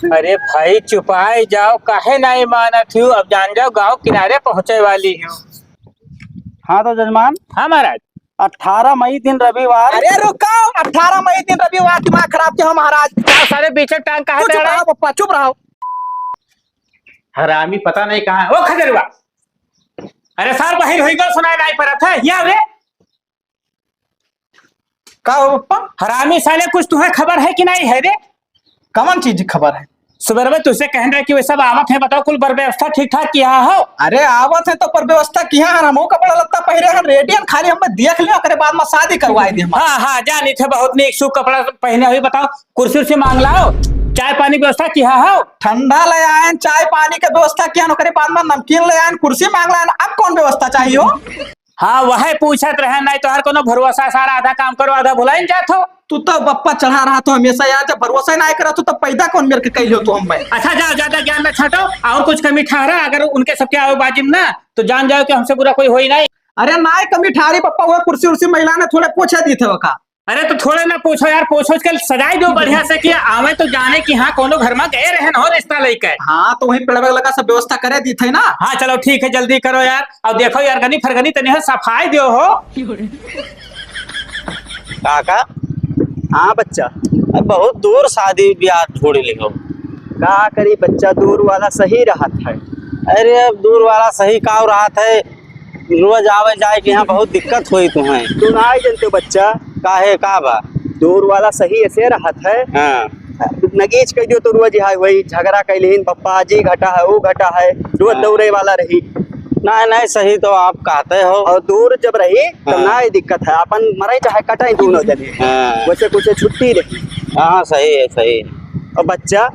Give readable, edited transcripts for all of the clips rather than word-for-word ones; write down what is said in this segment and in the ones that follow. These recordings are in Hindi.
अरे भाई चुपाए जाओ, काहे नहीं मानत हूँ। अब जान जाओ गांव किनारे पहुंचे वाली हूँ। हाँ तो जजमान, हाँ महाराज। 18 मई दिन रविवार। अरे रुको, 18 मई दिन रविवार, दिमाग खराब क्यों महाराज? क्या सारे पीछे टांग कहा चुप रहो पप्पा, चुप रहो। हरामी पता नहीं कहाँ है वो खजरवा। अरे सार बाहर होई गल सुनाई नहीं परत है यहाँ रे। का हो पप्पा? हरामी साले कुछ तुम्हें खबर है कि नहीं है रे? कौन चीज की खबर है? सुबह में तुझसे कह रहे कि वे सब आवत है, बताओ कुल बर व्यवस्था ठीक ठाक किया हो? अरे आवत है तो पर व्यवस्था किया है, हम कपड़ा लत्ता पहरे हैं रेडियन, खाली हमें देख लियो करे बाद में शादी करवाई दे। हाँ हाँ जानी थे बहुत नीक सूख कपड़ा पहने हुई। बताओ कुर्सी उर्सी मांग लाओ, चाय पानी की व्यवस्था किया हो? ठंडा ले आए, चाय पानी की व्यवस्था किया करे बाद में नमकीन ले आए, कुर्सी मांग लाए। अब कौन व्यवस्था चाहिए हो? हाँ वह पूछत रहे, नहीं तो हर कोनो भरोसा सारा आधा काम करो आधा भुलाइन जात हो। तू तो बप्पा चढ़ा रहा तो हमेशा यार, जब भरोसा नहीं करा तो पैदा कौन मेरे के कही हो तो हम भाई। अच्छा जाओ, ज्यादा ज्ञान न छाटो और कुछ कमी ठहरा अगर उनके सबके आओ बाजिम ना तो जान जाओ कि हमसे बुरा कोई हो ही नहीं। अरे ना कमी ठारी पप्पा, वो कुर्सी उर्सी महिला ने थोड़े पूछे दी थे वका। अरे तो थोड़े ना पूछो यार, पूछो कल सजाई दो बढ़िया से कि आवे तो जाने कि हाँ कोनो घर में गए रहन हो रिश्ता लेके। हाँ तो वही पेड़ लगा सब व्यवस्था करे दी थे ना। हाँ चलो ठीक है, जल्दी करो यार। और देखो यार गनी फरगनी तनी सफाई दो हो। काका, हाँ बच्चा, अब बहुत दूर शादी ब्याह छोड़ लिखो। का करी बच्चा, दूर वाला सही राहत है। अरे अब दूर वाला सही का राहत है, रोज आवे जाए कि यहाँ बहुत दिक्कत हुई तुम्हें। तू ना जानते बच्चा, काहे का बा दूर वाला सही ऐसे राहत है। हाँ नगीच कह दियो तो रोज है वही झगड़ा कैलिन, पप्पा जी घटा है वो घटा है, रोज दौड़े वाला रही। नहीं नहीं सही तो आप कहते हो। और दूर जब रही तब ना ये दिक्कत है, अपन मरे चाहे कटाई दोनों जने। वैसे कुछ छुट्टी रही। हाँ सही है सही है। और बच्चा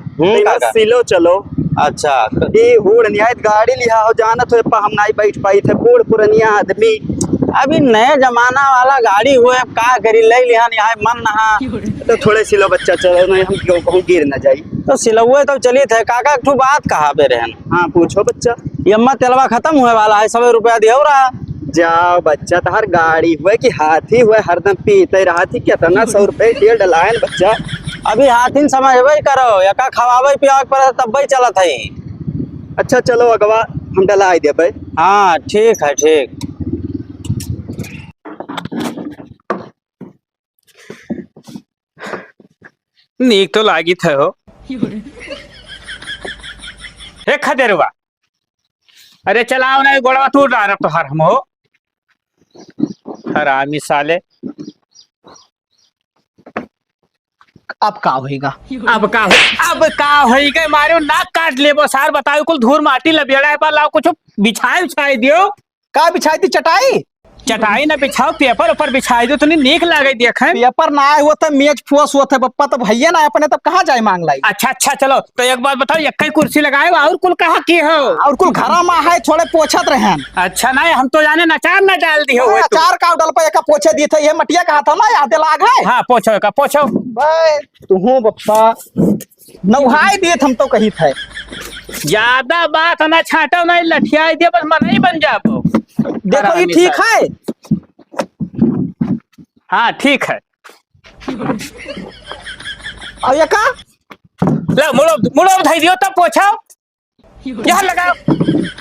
सिलो चलो। अच्छा ये बूढ़ नियात गाड़ी लिया हो जाना तो हम नहीं बैठ पाई थे, बूढ़ पुरनिया आदमी। अभी नए जमाना वाला गाड़ी हुए, अब का करी ले लिया यहाँ मन नहा तो थोड़े सिलो बच्चा, चलो नहीं हम क्यों कहूँ गिर न जाई तो सिलौए तो चली थे। काका एक बात कहा पे रहन। हाँ पूछो बच्चा। यम्मा तेलवा खत्म हुए वाला है, 100 रुपया दियो रहा। जाओ बच्चा, तो हर गाड़ी हुए कि हाथी हुए हरदम पीते रहा थी, कितना 100 रुपये तेल डलाए बच्चा। अभी हाथीन समझबे करो, यका खवाबे पियावे पर तब ही चलत है। अच्छा चलो अगवा हम डलाई दे भाई। हाँ ठीक है ठीक। नीक तो लागी थे हो। हे खदेरवा, अरे चलाओ ना गोड़वा टूट रहा तो हर हम हो। हरामी साले। अब का होएगा? अब का होएगा? मारो नाक काट ले सार। बताओ कुल धूल माटी लबेड़ा है पर लाओ कुछ बिछाए उछाए दियो। का बिछाई थी चटाई? चटाई ना बिछाओ, पेपर ऊपर बिछाई दो, तुमने नीक लागे देखे। पेपर ना आए हुआ था, मेज फुस हुआ था पप्पा, तो भैया ना अपने तब कहाँ जाए मांग लाई। अच्छा अच्छा चलो तो एक बात बताओ, एक ही कुर्सी लगाए और कुल कहा की हो? और कुल घरा में है थोड़े पोछत रहे। अच्छा नहीं हम तो जाने नचार ना डाल दी हो। अचार का डल पे एक पोछे दी थे, ये मटिया कहा था ना याद लाग है। हाँ पोछो का पोछो भाई तू बप्पा नौहाई दिए हम तो कही थे। ज्यादा बात ना छाटो नहीं लठिया दिए, बस मन ही बन जाओ। देखो ये ठीक है। हाँ ठीक है। और ये का लो मुड़ो मुड़ो उठाई दियो तब पोछो, यहाँ लगाओ।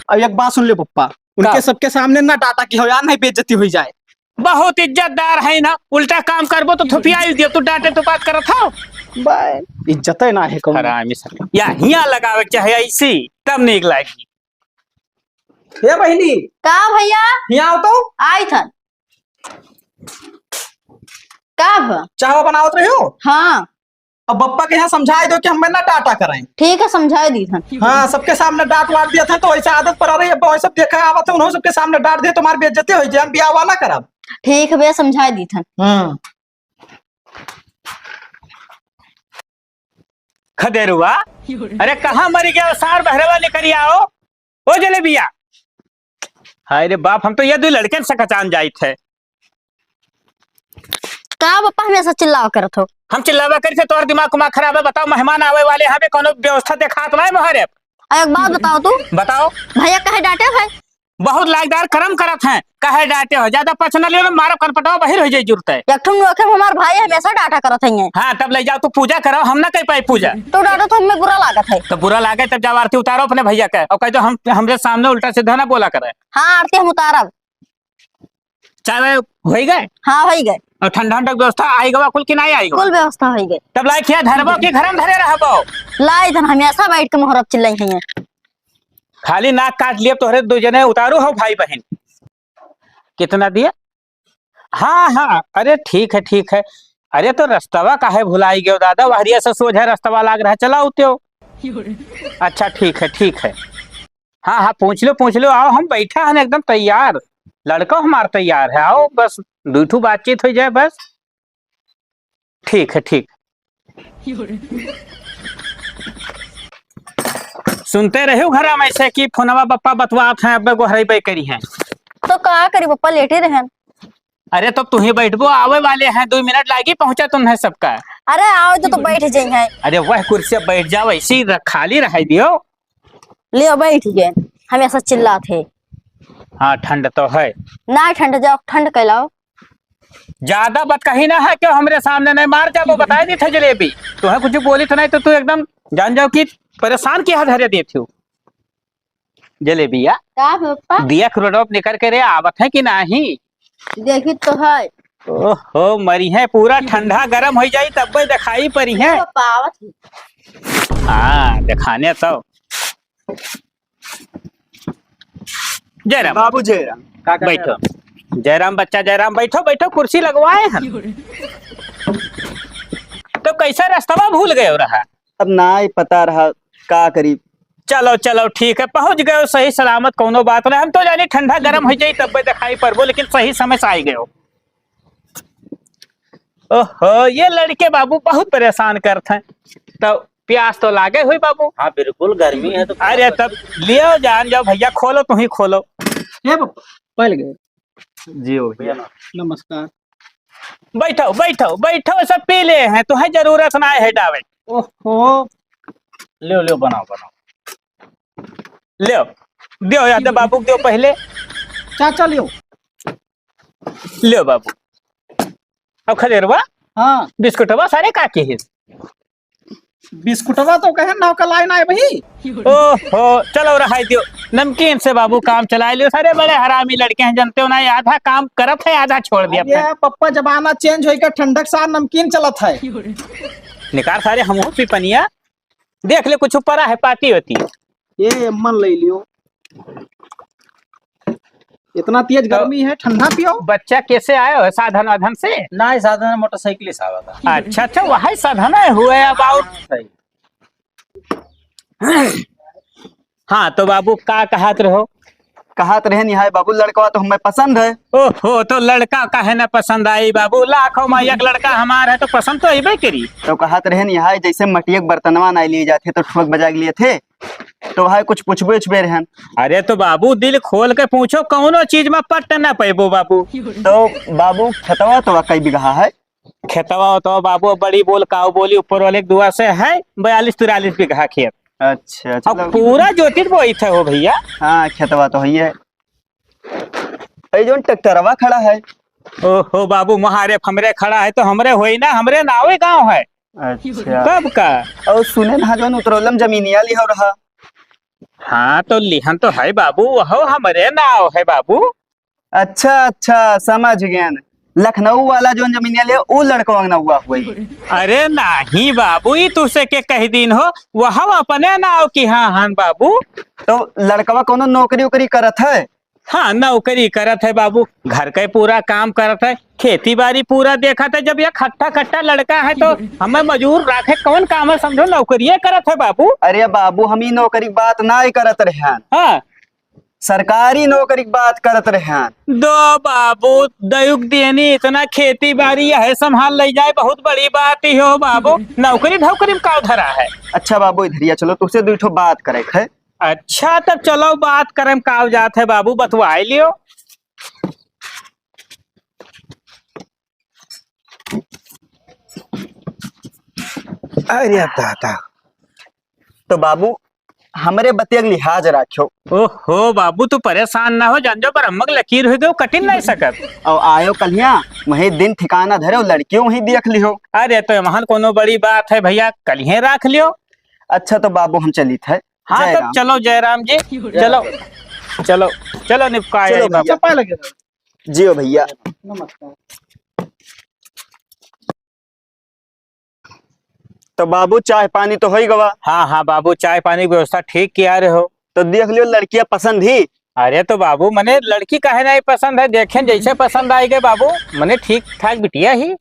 और एक बात सुन ले पप्पा, उनके सबके सामने ना डाटा की हो यार, नहीं बेइज्जती हुई जाए। बहुत इज्जतदार है ना, उल्टा काम करबो तो थुपिया दियो, तू डांटे तो बात करत हो। बाय इज्जत है ना है कौन। हरामी साले। या हिया लगावे चाहे ऐसी तब नीक लागी। हे बहिनी का भैया यहाँ आओ तो। आई थन कब चाय बनावत रहे हो? हाँ अब बप्पा के यहाँ समझा दो कि हमें ना डाटा कराएं। ठीक है, समझा दी थन। हाँ सबके सामने डांट वाट दिया था तो ऐसा आदत पर आ रही है। अब सब देखा आवत है, उन्होंने सबके सामने डांट दिया, तुम्हारी बेइज्जती हो जाए, हम ब्याह वाला करब। ठीक है भैया, समझा दी थन। खदेरुआ, अरे कहाँ मरी गया सार बहरवा लेकर आओ। ओ जलेबिया, हाय रे बाप, हम तो ये दो लड़के से कचान जाई थे। का पापा हमेशा चिल्लावा करत हो? हम चिल्लावा करी थे, तोर दिमाग कुमाग खराब है। बताओ मेहमान आवे वाले यहाँ पे कोनो व्यवस्था देखा तो नहीं मोहरे? एक बात बताओ तू, बताओ। भैया कहे डांटे है? बहुत लायकदार कर्म करत हैं, कहे डांटे हो ज्यादा पर्सनल ले लो, मारो कनपटाओ बाहर हो जाए जरूरत है। एक ठुम नोखे हमार भाई हमेशा डांटा करत है। हाँ तब ले जाओ, तू पूजा करो, हम ना कर पाए पूजा। तो डांटो तो हमें बुरा लागत है। तो बुरा लागे तब जाओ आरती उतारो अपने भैया के और कह दो हम हमरे सामने उल्टा सीधा ना बोला करे। हाँ आरती हम उतारब। चाय हो गए? हाँ हो गए। और ठंडा ठंडा व्यवस्था आई गवा कुल की नहीं आई गवा? कुल व्यवस्था हो गई। तब लाइक किया धरबो की घर में धरे रहबो? लाई धन हमेशा बैठ के मोहरब चिल्लाई है। खाली नाक काट लिए तोहरे दो जने उतारू हो भाई बहन। कितना दिया? हाँ हाँ अरे ठीक है ठीक है। अरे तो रस्तवा काहे भुलाई गयो दादा, वहरिया से सोझा रस्तवा लाग रहा, चला उते हो। अच्छा ठीक है ठीक है। हाँ हाँ पूछ लो आओ, हम बैठा हैं एकदम तैयार, लड़का हमारा तैयार है, आओ बस दूठू बातचीत हो जाए बस। ठीक है ठीक। सुनते रहे हो घर में से कि फोनवा बप्पा बतवात हैं, अब गोहरी पे करी हैं। तो का करी पप्पा लेटे रहन। अरे तो तू ही बैठबो, आवे वाले हैं, 2 मिनट लागी पहुंचा तुम्हें सबका। अरे आओ तो बैठ जाई है। अरे वह कुर्सी बैठ जाओ, ऐसी खाली रह दियो। ले बैठ गए, हमेशा चिल्लाते। हाँ ठंड तो है ना, ठंड जाओ, ठंड कहलाओ। ज्यादा बात कही ना है क्यों हमरे सामने नहीं मार जाओ, बताए दी थे जलेबी तुम्हें कुछ बोली तो नहीं, तो तू एकदम जान जाओ कि परेशान किया धरे देती हो। जलेबिया का पप्पा दिया रोड निकल के रे आवत है कि नहीं? देखी तो है। ओहो मरी है, पूरा ठंडा गरम हो जाई तब दिखाई पड़ी है। पप्पा आवत है। हाँ दिखाने तो जयराम बाबू जयराम बैठो। जयराम बच्चा जयराम बैठो बैठो, कुर्सी लगवाए हैं। तो कैसा रास्ता भूल गए हो रहा? अब ना ही पता रहा का करीब। चलो चलो ठीक है, पहुंच गए सही सलामत, कोनो बात नहीं। हम तो जाने ठंडा गरम हो जाए तब दिखाई पड़बो, लेकिन सही समय से आई गए हो। ओहो ये लड़के बाबू बहुत परेशान करते हैं। तो प्यास तो लागे हुई बाबू? हाँ बिल्कुल गर्मी है तो। अरे तब लियो जान जाओ भैया, खोलो तुम ही खोलो। हे पप्पा पहले गए। जी हो भैया नमस्कार। बैठो बैठो बैठो, सब पी ले हैं, तुम्हें जरूरत ना है डावे। ओहो लो बनाओ लियो दियो याद बाबू दियो पहले। चाचा लियो। लियो बाबू। अब खदेरवा हाँ बिस्कुटवा सारे काके है। बिस्कुटवा तो कहे नाव का लाइन आए भाई। ओहो चलो रहा दियो, नमकीन से बाबू काम चला लियो। सारे बड़े हरामी लड़के हैं, जानते हो ना, आधा काम करत है आधा छोड़ दिया। ये पप्पा जमाना चेंज होकर ठंडक सार नमकीन चलत है। निकाल सारे हम भी पनिया देख ले, कुछ ऊपर है पार्टी होती है। ये मन ले लियो, इतना तेज गर्मी है, ठंडा पियो। बच्चा कैसे आए हो, साधन वाधन से? ना ही साधन मोटरसाइकिल से आवा था। अच्छा अच्छा वही साधन है हुए अबाउट। हाँ तो बाबू का कहत रहो? कहत रहे निहाय बाबू लड़का तो हमें पसंद है। ओहो तो लड़का काहे ना पसंद आई बाबू, लाखों में एक लड़का हमारा है तो पसंद तो अबे करी। तो कहत रहे निहाय जैसे मटिया के बर्तनवा ना लिए जाते तो ठुक बजा के लिए थे, तो वह कुछ पूछबे उछबे रहन। अरे तो बाबू दिल खोल के पूछो, कौनो चीज में पट्ट ना पैबो बाबू। तो बाबू खेतवा तो कई बीघा है? खेतवा तो बाबू बड़ी बोल काऊ बोली ऊपर वाले एक दुआ से है 42-43 बीघा खेत। अच्छा अब चलो। पूरा ज्योतिष बोई थे हो भैया। हाँ खेतवा तो है। जो ट्रैक्टरवा खड़ा है। ओहो बाबू महारे फमरे खड़ा है तो हमरे होई ना, हमरे नावे गांव है। अच्छा कब का? और सुने ना जो उतरौलम जमीनिया ली हो रहा। हाँ तो लिहन तो है बाबू, वह हमरे नाव है बाबू। अच्छा समझ गया। लखनऊ वाला जो जमीनिया लिया वो लड़का ना हुआ हुआ। अरे नहीं बाबू, ये तुझसे के कह दिन हो, वह अपने नाव की। हाँ हाँ बाबू। तो लड़कवा कोनो नौकरी उकरी करत है? हाँ नौकरी करत है बाबू, घर का पूरा काम करत है, खेती बाड़ी पूरा देखा था। जब ये खट्टा खट्टा लड़का है तो हमें मजूर राखे कौन काम है, समझो नौकरी करत है बाबू। अरे बाबू हम ही नौकरी की बात ना ही करत रहे, हाँ सरकारी नौकरी की बात करत रहे। दो बाबू दयुक देनी, इतना खेती बाड़ी है संभाल ले जाए, बहुत बड़ी बात ही हो बाबू। नौकरी धौकरी में का धरा है। अच्छा बाबू इधरिया चलो, तुझसे दो बात करे है। अच्छा तब चलो बात करम, काव जात है बाबू, बतवाई लियो। अरे दादा। तो बाबू हमरे बतिया के लिहाज राखो। ओहो बाबू तू परेशान ना हो, जान जो पर अम्मक लकीर हो गए कटिन नहीं सकत। और आयो कलिया वही दिन ठिकाना धरे लड़कियों वही देख लियो। अरे तो यहाँ कोनो बड़ी बात है भैया, कल ही राख लियो। अच्छा तो बाबू हम चली थे। हाँ जय तो राम। चलो जयराम जी, चलो चलो चलो निपकाए चलो बाबू। चप्पा लगेगा। जियो भैया। नमस्कार। तो बाबू चाय पानी तो हो ही गवा। हाँ हाँ बाबू, चाय पानी की व्यवस्था ठीक किया रहे हो। तो देख लियो लड़कियां पसंद ही। अरे तो बाबू मने लड़की काहे नहीं पसंद है, देखें जैसे पसंद आई गए बाबू, मने ठीक ठाक बिटिया ही।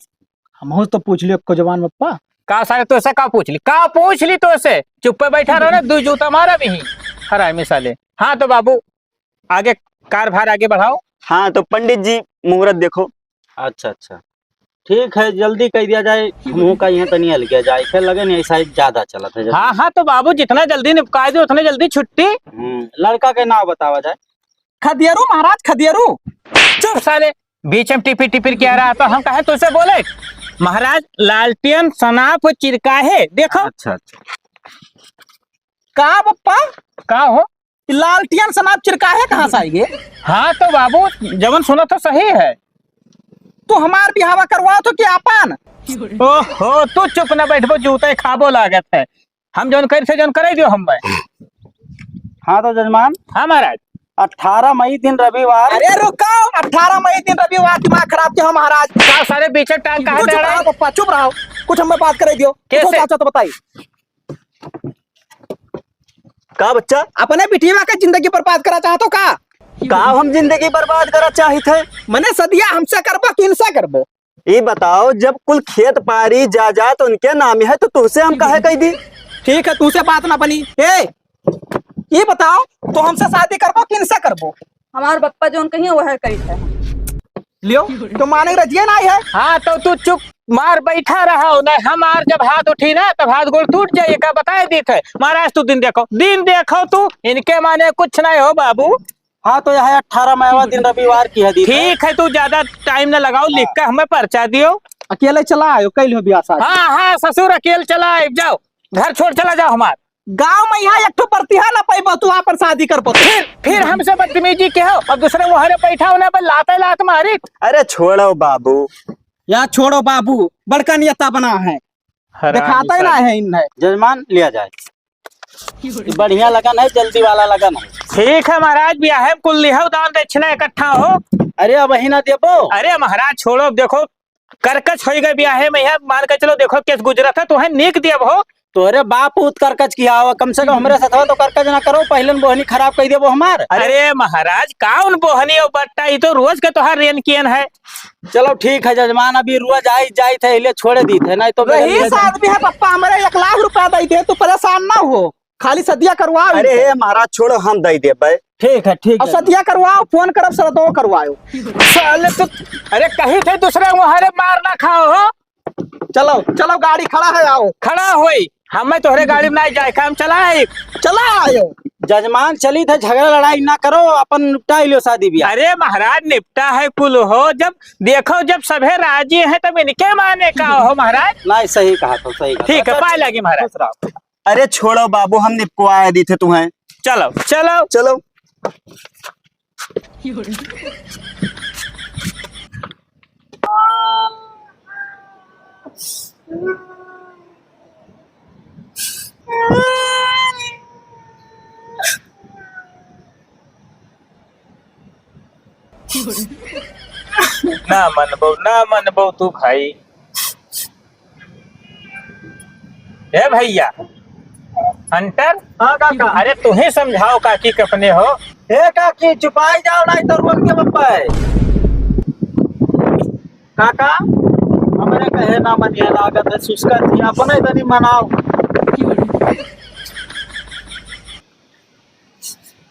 हम तो पूछ लियो को जवान पप्पा। का सारे तो ऐसे का पूछ ली तो ऐसे चुप पे बैठा रहो ना, दो जूता मारा भी ही हरामी साले। हाँ तो बाबू आगे कारभार आगे बढ़ाओ। हाँ तो पंडित जी मुहूर्त देखो। अच्छा अच्छा ठीक है, जल्दी कह दिया जाए। मुंह का यहाँ तनी हल गया जाए, फिर लगे नहीं ऐसा ज्यादा चला था। हाँ हाँ तो बाबू जितना जल्दी निपका दो उतने जल्दी छुट्टी। लड़का के नाम बतावा जाए। खदियरू महाराज खदियरू। चुप साले, बीच में टिपिर टिपिर क्या रहा, तो हम कहे तुझसे बोले महाराज लालटेन सनाप चिरकाहे देखो। अच्छा अच्छा का पप्पा का हो। लालटियन सनाब चिरकाहे कहाँ से आएंगे? हाँ तो बाबू जवन सुनो तो सही है। तो हमार बिहावा करवाओ तो क्या अपन? ओहो तू चुप न बैठबो, जूते खाबो लागत है। हम जौन कर से जौन करे दियो हम। हाँ तो जजमान हाँ महाराज। 18 मई दिन रविवार। अरे रुको, 18 मई दिन रविवार। दिमाग खराब किया हो महाराज। का सारे बीचे टांग कहा चुप दे रहा रहो है? पप्पा, चुप रहो। कुछ हमें बात करे दियो। कैसे? कुछ चाचा तो बताइए। का बच्चा अपने बिटिया का जिंदगी बर्बाद करा चाहतो का? का हम जिंदगी बर्बाद करा चाही थे। मने सदिया हमसे करबो कि इनसे करबो? ये बताओ जब कुल खेत पारी जायदाद उनके नाम है तो तुझसे हम काहे कह दी। ठीक है, तुमसे बात ना बनी। ये बताओ तो हमसे शादी करबो कि इनसे करबो? हमार पप्पा जोन कही वह करी है। लियो तो माने रजिए ना है। हाँ तो तू चुप मार बैठा रहा हो ना, हमार जब हाथ उठी ना तब हाथ गोड़ टूट जाइए का बताए दी थे महाराज। तू दिन देखो तू, इनके माने कुछ नहीं हो बाबू। हाँ तो यह 18 मईवा दिन रविवार की है दी। ठीक है तू ज्यादा टाइम न लगाओ, लिख कर हमें पर्चा दियो। अकेले चला आयो कल हो ब्याह शादी। हाँ हाँ ससुर अकेले चला आए, जाओ घर छोड़ चला जाओ हमार। गांव में यहाँ एक ठो प्रतिहा ना पाइबो, तू वहाँ पर शादी करबो। फिर हमसे बदतमीजी के हो, अब दूसरे मुहरे बैठा होने पर लाते लात मारी। अरे छोड़ो बाबू। यहाँ छोड़ो बाबू, बड़का नियता बना है, दिखाता ही ना है इन्हें। जजमान लिया जाए। बढ़िया लगन है, जल्दी वाला लगन है। ठीक है महाराज, ब्याह कुल लिहो दान दक्षिणा इकट्ठा हो। अरे अब वही ना देबो। अरे महाराज छोड़ो, अब देखो करकच हो गए ब्याह में, यह मान के चलो देखो केस गुजरत है तो है नीक दिया हो। तोरे बाप उत करकच किया हो, कम से कम हमरे साथ तो करकच ना करो, पहले बोहनी खराब कर देबो हमार। अरे महाराज काउन बोहनी और बट्टा, ये तो रोज के तोहार रेन कियन है। चलो ठीक है जजमान, अभी रोज आई जाई थे इसलिए छोड़े दी थे, नहीं तो रईस आदमी है पप्पा, हमारे 1 लाख रुपया दे दे, तू परेशान ना हो, खाली सदिया करवाओ। अरे हे महाराज छोड़ो हम दे दे भाई। ठीक है ठीक और है। सदिया करवाओ, फोन करब सर तो करवाओ। साले तो अरे कहीं थे दूसरे मुहरे मार ना खाओ हो। चलो चलो गाड़ी खड़ा है, आओ। खड़ा होई, हमें तोहरे गाड़ी में नहीं जाए, हम चलाए। चला आयो। जजमान चली थे, झगड़ा लड़ाई ना करो, अपन निपटा लियो शादी ब्याह। अरे महाराज निपटा है कुल हो, जब देखो जब सभे राजी हैं तब इनके माने का हो महाराज। नहीं सही कहा तो सही कहा। ठीक है पाए लगी महाराज। अरे छोड़ो बाबू हम निपकवाए दी थे तुम्हें। चलो चलो चलो। ना मनबो तू भाई। ए भैया अंटर। हाँ काका। अरे तुम्हें समझाओ काकी कपने हो। हे काकी चुपाई जाओ, नहीं तो रोक के बप्पा है। काका हमारे कहे ना मनिया लागत है, सुस्कर थी अपने तनी मनाओ।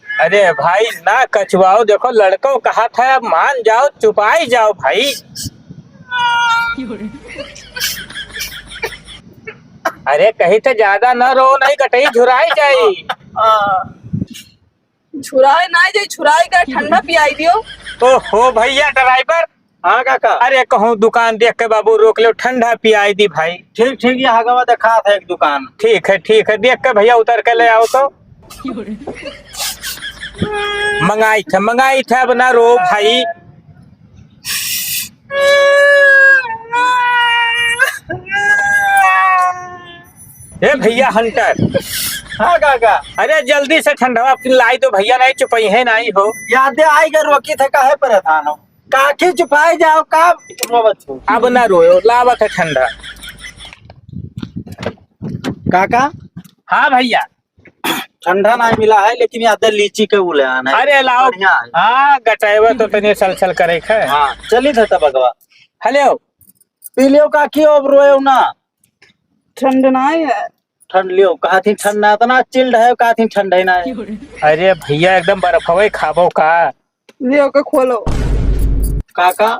अरे भाई ना कचवाओ, देखो लड़कों कहा था अब मान जाओ, चुपाई जाओ भाई। अरे कहीं तो ज्यादा न रो, नहीं कटई झुराई जाई। छुराई ना जाए, छुराई का ठंडा पियाई दियो। ओहो भैया ड्राइवर। हाँ काका। अरे कहूँ दुकान देख के बाबू रोक लो, ठंडा पियाई दी भाई। ठीक ठीक, ये हगवा दिखा था एक दुकान। ठीक है देख के भैया उतर के ले आओ तो। मंगाई था अब ना रो भाई। ए भैया हंटर, हाँ काका, अरे जल्दी से ठंडवा लाई दो भैया, नहीं चुपई है नहीं हो। यादे आई गए रोकी थे काहे परेशान हो, काठी चुपाए जाओ का रोवत हो। अब ना रोयो, लावत है ठंडा। काका हाँ भैया, ठंडा नहीं मिला है लेकिन यादे लीची के बोले आना है। अरे लाओ। बढ़िया है। हाँ गटाइवा तो तने सल करे है। हाँ चली थे तब अगवा हेलो पी लियो काकी, अब रोए ना। ठंड नहीं है। ठंड लियो, कहा थी ठंडा इतना चिल्ड है, कहा थी ठंड है ना। अरे भैया एकदम बर्फवे खाबो का। लियो के खोलो। काका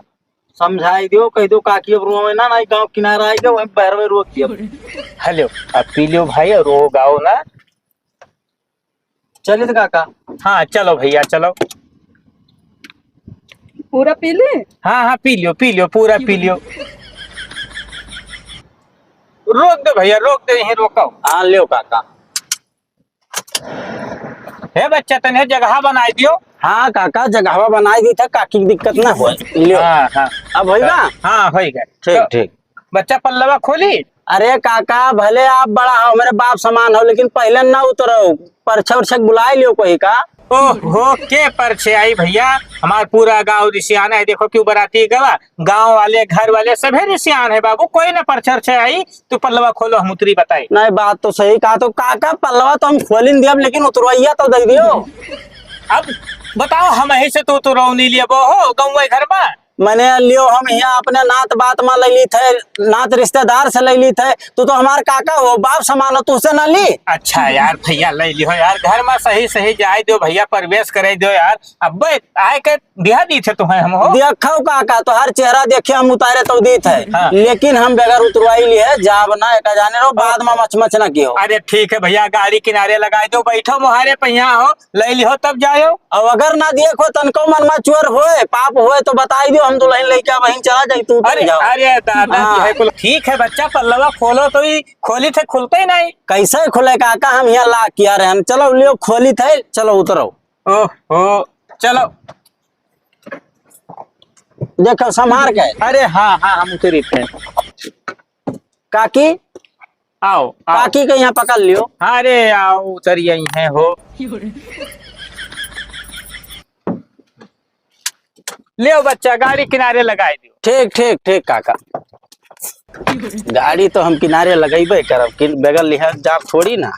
समझाई दियो, कह दो काकी अब रोए ना, नहीं गांव किनारा आई गए वहीं पैर में रोक दियो। हेलो अब पी लियो भाई और रो गाओ ना। चलिए काका। हाँ चलो भैया चलो। पूरा पी ले। हाँ हाँ पी लियो पूरा पी लियो। रोक दो भैया, रोक दो, यहीं रोको। हाँ लियो काका। हे बच्चा तने जगह बनाई दियो। हाँ काका जगह बनाई दी था, काकी की दिक्कत ना हो। लियो। हाँ हाँ अब होगा। हाँ हो गए। ठीक तो ठीक। बच्चा पल्लवा खोली। अरे काका भले आप बड़ा हो, मेरे बाप समान हो, लेकिन पहले ना उतरो, परछा उरछक बुलाई लियो कोई का। ओहो के परछे आई भैया, हमार पूरा गांव ऋषियान है। देखो क्यों बराती गवा, गांव वाले घर वाले सभी ऋषियान है बाबू, कोई ना परछे आई। तू पल्लवा खोलो, हम उतरी बताई। नहीं बात तो सही कहा, तो काका पल्लवा तो हम खोल दिया, लेकिन उतरवैया तो दे दियो। अब बताओ हम यही से तो रौनी लिए वो हो गाँव घर में। मैंने लियो हम यहाँ अपने नात बात में ले ली थे, नात रिश्तेदार से ले ली थे। तू तो हमार काका हो, बाप समान हो, तुझसे ना ली। अच्छा यार भैया ले लियो यार, घर में सही सही जाए दो भैया, प्रवेश करे दो यार। अब आए के दिया दी थे तुम्हें हम हो। देखो काका तो हर चेहरा देखे हम उतारे तो दी थे। हाँ। लेकिन हम बगैर उतरवाई लिए जाब ना एक जाने रहो, बाद में मच ना कियो। अरे ठीक है भैया, गाड़ी किनारे लगाए दो, बैठो मुहारे पहिया हो, ले लियो तब जाओ। अब अगर ना देखो तनको मन में चोर होए पाप होए तो बताई दियो, हम दुल्हन लेके वहीं चला जाई, तू उतर अरे जाओ। अरे दादा हाँ। जी है कुल ठीक है बच्चा, पल्लवा खोलो तो ही खोली थे, खुलते ही नहीं। कैसे खुले काका, हम यहाँ ला किया रहे। चलो लियो खोली थे, चलो उतरो। ओहो चलो। देखो संभार के। अरे हाँ हाँ हम उतरी थे। काकी आओ आओ। काकी के यहाँ पकड़ लियो। अरे आओ उतरिए यहीं है हो। ले बच्चा गाड़ी किनारे लगाए दियो। ठीक ठीक ठीक काका, गाड़ी तो हम किनारे लगेबे करब, कि बगैर लिहाज जाब थोड़ी ना।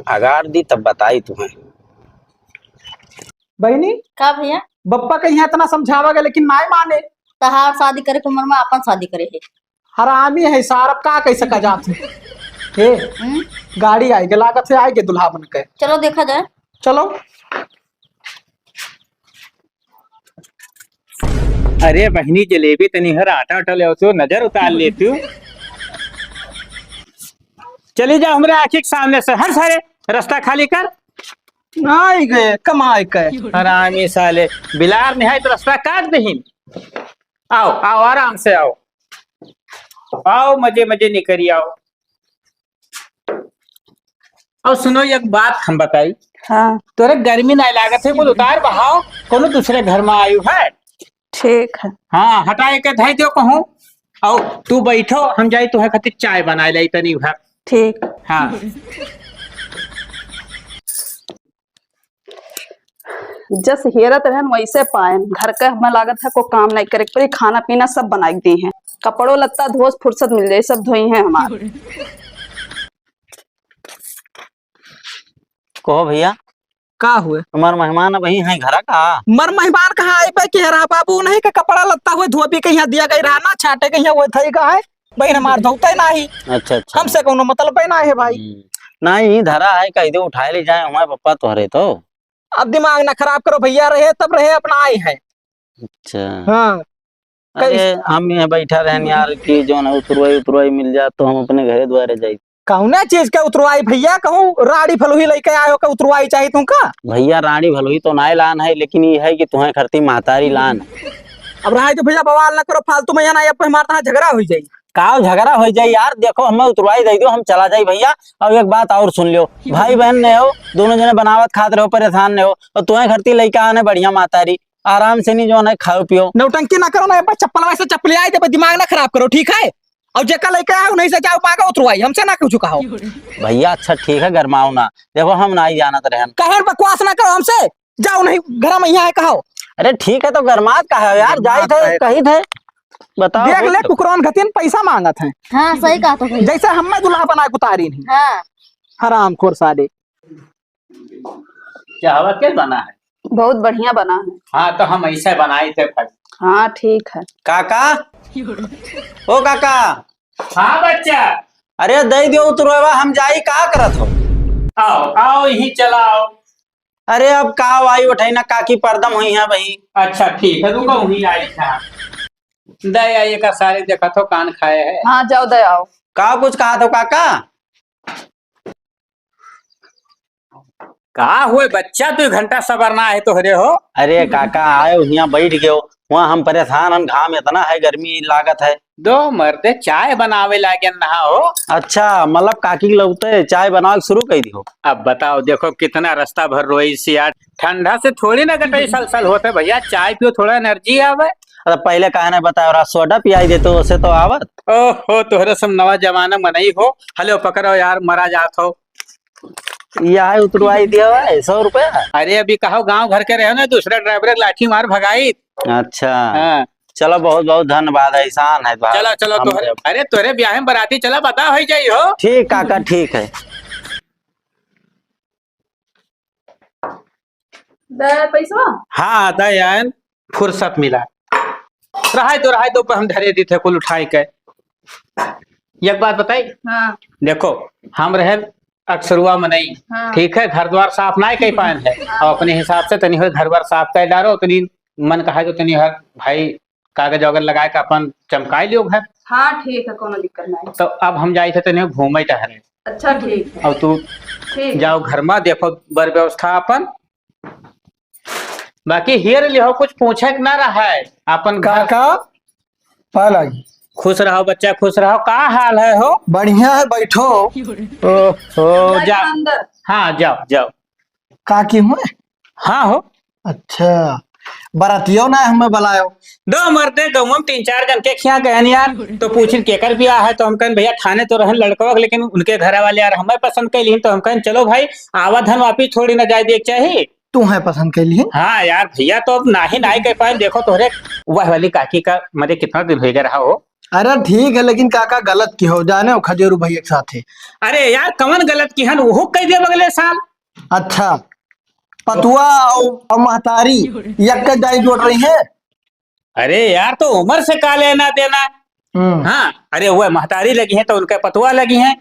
अगार दी तब बताई तुम्हें। बहनी का भैया, बप्पा के यहाँ इतना समझावा गया लेकिन नहीं माने। तहार शादी करे के उम्र में अपन शादी करे है। हरामी है सार, अब का कैसे का जात है। हे गाड़ी आएगी, लागत से आएगी दुल्हा बन के। चलो देखा जाए। चलो। अरे बहनी जलेबी तनी हर आटा उटा ले तो नजर उतार लेती हूँ। चली जाओ हमारे आँखी के सामने से, हर सारे रास्ता खाली कर। आई गए कमाई के। हरामी साले, बिलार निहाय तो रास्ता काट दही। आओ आओ आराम से आओ, आओ मजे मजे निकरी आओ। और सुनो एक बात हम बताई। हाँ तोरे गर्मी नहीं लागत है, बोल उतार बहाओ, कोनो दूसरे घर में आयु है। ठीक है। हाँ हटाए के धाई दो कहूँ। आओ तू बैठो, हम जाई तुम्हें खातिर चाय बनाए लाई तनी घर। ठीक। हाँ जस हेरत रहन वैसे पायन, घर का हमें लागत है को काम नहीं करे पर खाना पीना सब बनाई दी है, कपड़ों लत्ता धोस फुर्सत मिल जाए सब धोई है हमारे। कहो भैया का हुए तुम्हारे मेहमान वही है घर का। मर मेहमान कहाँ आई पे कह रहा बाबू, नहीं का कपड़ा लत्ता हुए धोबी के यहाँ दिया गई रहा ना, छाटे के यहाँ वो थई का है। बहन हमार धोते नहीं, अच्छा अच्छा। हमसे कोनो मतलब ना है भाई। नहीं धरा है, कह दो उठाए ले जाए हमारे पप्पा तोहरे तो। अब दिमाग ना खराब करो, भैया रहे तब रहे, अपना आई है। अच्छा हाँ अरे हम यहाँ बैठा रहन यार कि जो ना उतरवाई मिल जाए तो हम अपने घरे द्वारे जाए। कहूँ चीज का उतरवाई भैया, कहूँ राड़ी फलुही लेके आयो का उतरवाई चाहिए तुमका। भैया रानी भलोही तो नाय लान है, लेकिन ये है कि तुम्हें खरती महतारी लान। अब रहा तो भैया बवाल ना करो फालतू में, ना अब हमारे यहाँ झगड़ा हो जाये। काव झगड़ा हो जाए यार, देखो हमें उतरवाई दे दो, हम चला जाए भैया। अब एक बात और सुन लियो, भाई बहन ने हो, दोनों जने बनावत खाते रहो, परेशान ने हो, और तुम्हें घरती लड़का आने बढ़िया मातारी, आराम से नहीं जो है खाओ पियो। नौटंकी ना करो ना, चप्पल वैसे चप्पल आई तो दिमाग ना खराब करो, ठीक है? और जेका लेके आओ नहीं से जाओ पागा उतरवाई, हमसे ना कुछ कहो। भैया अच्छा ठीक है, गरमाओ ना, देखो हम ना ही जाना तो रहन। कहे बकवास ना करो हमसे, जाओ नहीं घर में यहाँ है कहो। अरे ठीक है तो गरमात का है यार, जाए थे कही थे, बताओ। देख ले कुकरौन खतीन पैसा मांगत है, हाँ सही कहा तो भैया। जैसे हमें दुल्हा बना के उतारी नहीं। हाँ हराम खोर साले। चावल क्या बना है? बहुत बढ़िया बना है। हाँ तो हम ऐसे बनाए थे भाई। हाँ ठीक है। काका, ओ काका। हाँ बच्चा, अरे दे दियो उतरवा, हम जाई का करत हो। आओ आओ यही चला आओ। अरे अब का आई उठाई ना, काकी परदम हुई है भाई। अच्छा ठीक है, रुको वहीं आई था। दे आइए का सारे देखा तो कान खाए है। हाँ जाओ दे आओ। का कुछ कहा तो काका? कहा हुए बच्चा, 2 घंटा सवरना है तोहरे हो। अरे काका आए यहाँ बैठ गए हो, वहाँ हम परेशान, हम घाम इतना है, गर्मी लागत है। दो मर्दे चाय बनावे लागे नहा हो। अच्छा मतलब काकी लगते चाय बनाओ शुरू कर दी हो। अब बताओ, देखो कितना रास्ता भर रोई सी यार, ठंडा से थोड़ी ना गटाई सल होते भैया, चाय पियो थोड़ा एनर्जी आवे। अरे पहले कहा नहीं बताया, और सोडा पियाई देते उसे तो आवत। ओहो तोहरे सब नवा जमाना में नहीं हो। हेलो पकड़ो यार, मरा जात हो। यह उतरवाई दिया है 100 रुपया। अरे अभी कहो गांव घर के रहो ना, दूसरा ड्राइवर लाठी मार भगाई। अच्छा हाँ चलो बहुत बहुत धन्यवाद, एहसान है भाई। चलो चलो हम- तोहरे, अरे तोहरे ब्याह में बराती चला, बता हो जाई हो। ठीक काका ठीक है। दे पैसा। हाँ दयान, फुर्सत मिला। रहा तो हम धरे दी थे कुल उठाई के। एक बात बताई, हाँ देखो हम रहे अक्सरुआ में नहीं, हाँ। ठीक है, घर द्वार साफ नहीं कर पाए हैं, और अपने हिसाब से तनी हो घर द्वार साफ कर डालो, तनी मन कहा जो तनी हर भाई कागज वगैरह लगा के अपन चमकाई लियो घर। हाँ ठीक है, कोनो दिक्कत नहीं। तो अब हम जाए थे तनी घूमे टहरे, अच्छा ठीक है। और तू ठीक है। जाओ घर में, देखो बर व्यवस्था अपन, बाकी हियर लिहो कुछ पूछे के ना रहा है अपन घर। काका पहला ही खुश रहो बच्चा, खुश रहो। का हाल है हो? बढ़िया है, बैठो। ओ जा, अंदर। हाँ जाओ जाओ। काकी हुए? हाँ हो। अच्छा बरातियों ना हमें बुलायो। दो मरते गाँव में 3-4 जन के खिया गए यार, तो पूछिन केकर ब्याह है, तो हम कहें भैया ठाने तो रहन लड़का, लेकिन उनके घर वाले यार हमें पसंद कर ली, तो हम कहें चलो भाई आवा धन वापिस थोड़ी ना जाए देख चाहिए। तू है पसंद के लिए? हाँ यार भैया, तो अब ना ही कह पाए। देखो तोहरे वह वाली काकी का मरे कितना दिन हो गया रहा हो। अरे ठीक है, लेकिन काका गलत की हो जाने हो खजेरू भैया के साथ है। अरे यार कमन गलत की हन, वो कह दिया अगले साल। अच्छा पतुआ और महतारी एक जाई जोड़ रही है। अरे यार तो उम्र से का लेना देना। हाँ अरे वह महतारी लगी है तो उनके पतुआ लगी है।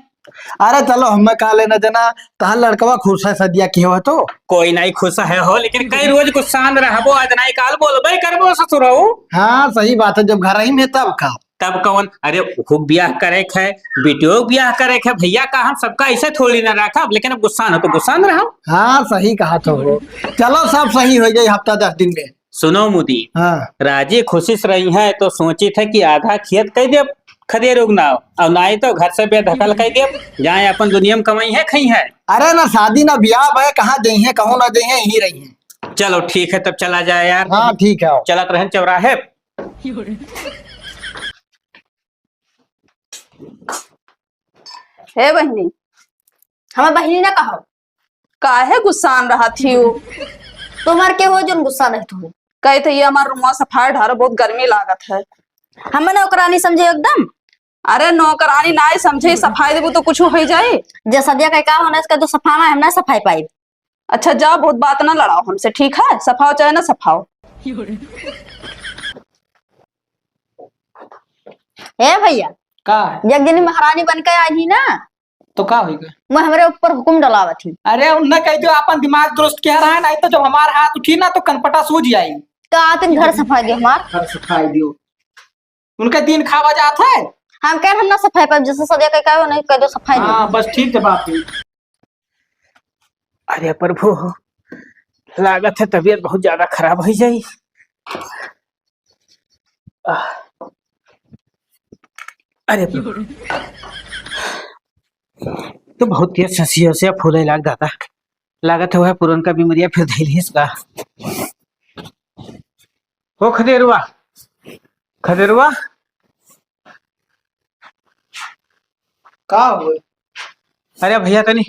अरे चलो हमें का लेना देना, तहां लड़कवा खुश है सदिया की हो तो। कोई नहीं खुश है हो, लेकिन कई रोज गुस्सान रहबो, आज नहीं काल बोलबे करबो ससुर हो। हाँ सही बात है, जब घर ही में तब का। तब कौन, अरे खूब ब्याह करे है, बेटियों ब्याह करे है भैया, का हम सबका ऐसे थोड़ी ना रखा, लेकिन अब गुस्सा हो तो गुस्सा न रहो। हाँ सही कहा तो हो। चलो सब सही हो जाए हफ्ता 10 दिन में। सुनो मुदी, हाँ राजी खुशी से रही है तो सोची थे कि आधा खेत कह दे खदेर उगना, और ना ही तो घर से बेदखल कह दे, जाए अपन दुनिया में कमाई है खई है। अरे ना शादी ना ब्याह है, कहाँ गई है कहो ना गई है, यही रही है। चलो ठीक है तब चला जाए यार। हाँ ठीक है। चलत रहन चौराहे। हे बहनी, हमें बहिनी ना कहो। काहे गुस्सान रहा थी वो? तुम्हार के हो जो गुस्सा नहीं तुम्हें। कहे थे ये हमारा रूमा सफाई ढारो, बहुत गर्मी लागत है। हमें नौकरानी समझे एकदम। अरे नौकरानी ना ही समझे, सफाई देबो तो कुछ हो जाए। जे सदिया का होना इसका तो सफाना है, हम ना सफाई पाई। अच्छा जाओ, बहुत बात ना लड़ाओ हमसे, ठीक है? सफाओ चाहे ना सफाओ। हे भैया, का एक दिन महारानी बन के आई थी ना, तो का होगा? मैं हमारे ऊपर हुक्म डलावा थी। अरे उनने कह दियो अपन दिमाग दुरुस्त किया रहा है, नहीं तो जब हमारा हाथ उठी ना तो कनपटा सूझ जाई। का तुम घर सफाई दे हमार। घर सफाई दियो, उनका दिन खावा जात है। हम कह हम ना सफाई पाइब, जैसे सदिया का हो नहीं कह दो सफाई दे। हाँ बस ठीक है बात हुई। अरे प्रभु, लागत है तबीयत बहुत ज्यादा खराब हो जाई। अरे तो बहुत तेज हंसी से फूले लाग जाता लागत है वह पुरन का बीमारिया फिर धैल इसका हो खदेरुआ खदेरुआ का हो अरे भैया तनी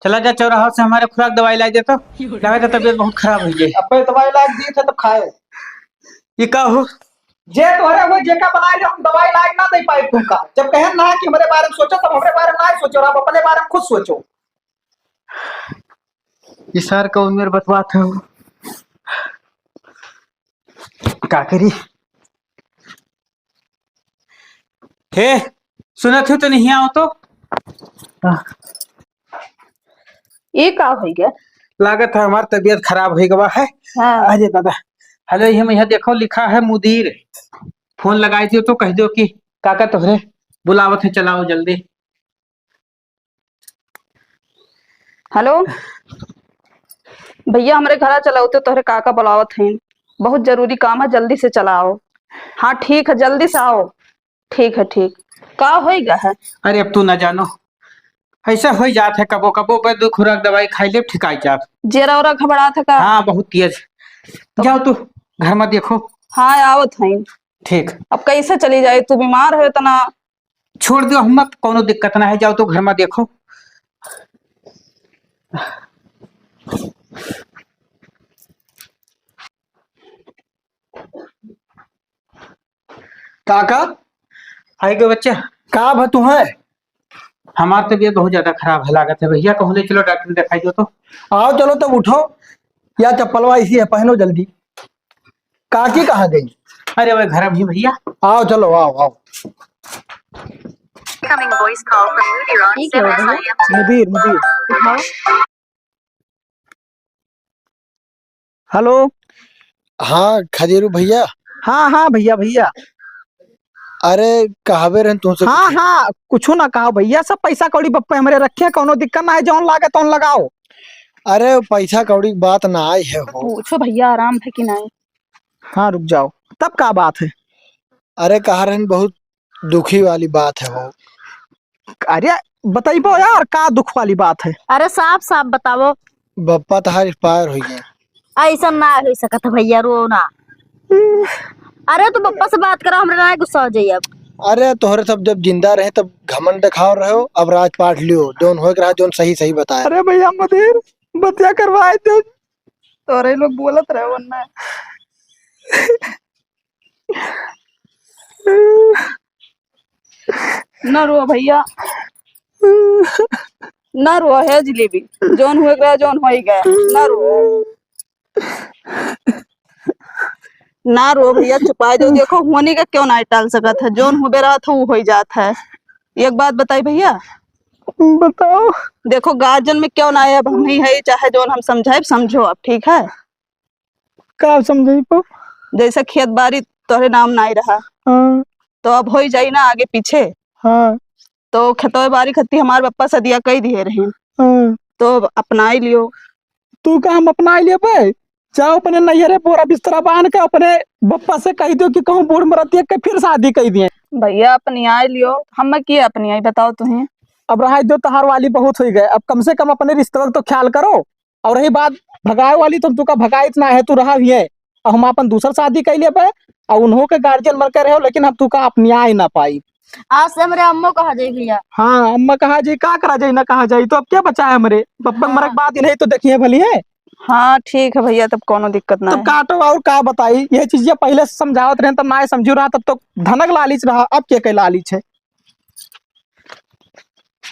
चला जा चौराहा से हमारे खुराक दवाई ला दे तो लगा तबीयत बहुत खराब हो गई अब दवाई लाग दी थे तो खाए ये का हो जे तोहरे वो जे का बनाए हम दवाई लाग ना दे पाए तुमका जब कहे ना कि हमारे बारे में सोचो तब हमारे बारे में ना सोचो और आप अपने बारे में खुद सोचो ये सर का उम्र बतवा था का करी हे सुना थे तो नहीं आओ तो ये का हो गया? लागत है हमारी तबीयत खराब हो गवा है हाँ। अरे दादा हेलो हम यहाँ देखो लिखा है मुदीर फोन लगाई थी तो कह दो कि काका तोहरे बुलावत है चलाओ जल्दी हेलो भैया हमारे घर चलाओ तो तोहरे काका बुलावत हैं बहुत जरूरी काम है जल्दी से चलाओ। हाँ ठीक है जल्दी से आओ। ठीक है ठीक का होएगा है? अरे अब तू ना जानो ऐसा हो जात है कबो कबो पे दो खुराक दवाई खाई ले ठिकाई जात जेरा ओरा घबरा था का? हाँ बहुत तेज जाओ तू घर में देखो हाँ आवत हैं। ठीक अब कैसे चली जाए तू बीमार है इतना? छोड़ दो हम कोनो दिक्कत ना है जाओ तो घर में देखो काका आई गो बच्चा का भ तू है हमारी तबीयत बहुत ज्यादा खराब है लागत है भैया कहूँ ले चलो डॉक्टर दिखाई दो तो आओ चलो तब उठो या चप्पलवा इसी है पहनो जल्दी काकी कहाँ गई? अरे वह घर भी भैया आओ चलो आओ आओ Incoming voice call from Mudir on ठीक है भैया। SIM2. मुदीर मुदीर हेलो हाँ खदेरू भैया। हाँ हाँ भैया भैया अरे कहावे रहन तुमसे हाँ हाँ कुछ ना कहो भैया सब पैसा कौड़ी बप्पे हमारे रखे कोनो दिक्कत ना है जौन लागे तौन लगाओ। अरे पैसा कौड़ी की बात ना आई है हो। पूछो भैया आराम है कि नहीं? हाँ रुक जाओ तब का बात है? अरे कहा रहन बहुत दुखी वाली बात है हो। अरे बताइबो यार का दुख वाली बात है? अरे साफ साफ बताओ। बप्पा तहार एक्सपायर हो गया। ऐसा ना हो सकत भैया रो ना। अरे तो पप्पा से बात करो हमरा ना गुस्सा हो जाइए अब। अरे तोहरे सब जब जिंदा रहे तब घमंड दिखाओ रहे हो अब राजपाट लियो जोन हो रहा जोन सही सही बताया। अरे भैया मुदीर बतिया करवाए थे तोरे लोग बोलत रहे वरना ना रो भैया ना रो है जलेबी जोन हुए गया जोन हो ही गया ना रो ना रो भैया छुपा दो। देखो होने का क्यों ना टाल सकत है जोन हो रहा था वो हो ही जात है। एक बात बताई भैया बताओ देखो गार्जियन में क्यों ना है अब हम ही है चाहे जोन हम समझाए समझो अब ठीक है। का समझाई पो? जैसे खेत बाड़ी तोरे नाम ना ही रहा हाँ तो अब हो ही जाई ना आगे पीछे हाँ तो खेतों बाड़ी खत्ती हमारे पप्पा सदिया कई दिए रहे हाँ तो अपना ही लियो। तू का हम अपना ले पे जाओ अपने नैहरे पूरा बिस्तरा बांध के अपने बप्पा से कह दो कि कहूँ बूढ़ मरती के फिर शादी कह दिए। भैया अपनी आई लियो हम किए अपनी आई बताओ तुम्हें। अब रहा दो तहार वाली बहुत हो गए अब कम से कम अपने रिश्ते का तो ख्याल करो। और रही बात भगाए वाली तो तू का भगाई ना है तू रहा ही है और हम अपन दूसर शादी कर ले पे और उन्हों के गार्जियन मर के रहो लेकिन हम तू का अपनी आई ना पाई। आज से हमारे अम्मो कहा जाए भैया। हाँ अम्मा कहा जाए का करा जाए ना कहा जाए तो अब क्या बचा है हमारे पप्पा हाँ। मरे के बाद ही नहीं तो देखिए भली है। हाँ ठीक है भैया तब कोनो दिक्कत ना तब है। काटो और का बताई ये चीजें पहले से समझावत रहे तब ना समझू रहा तब तो धनक लालच रहा अब क्या लालच है।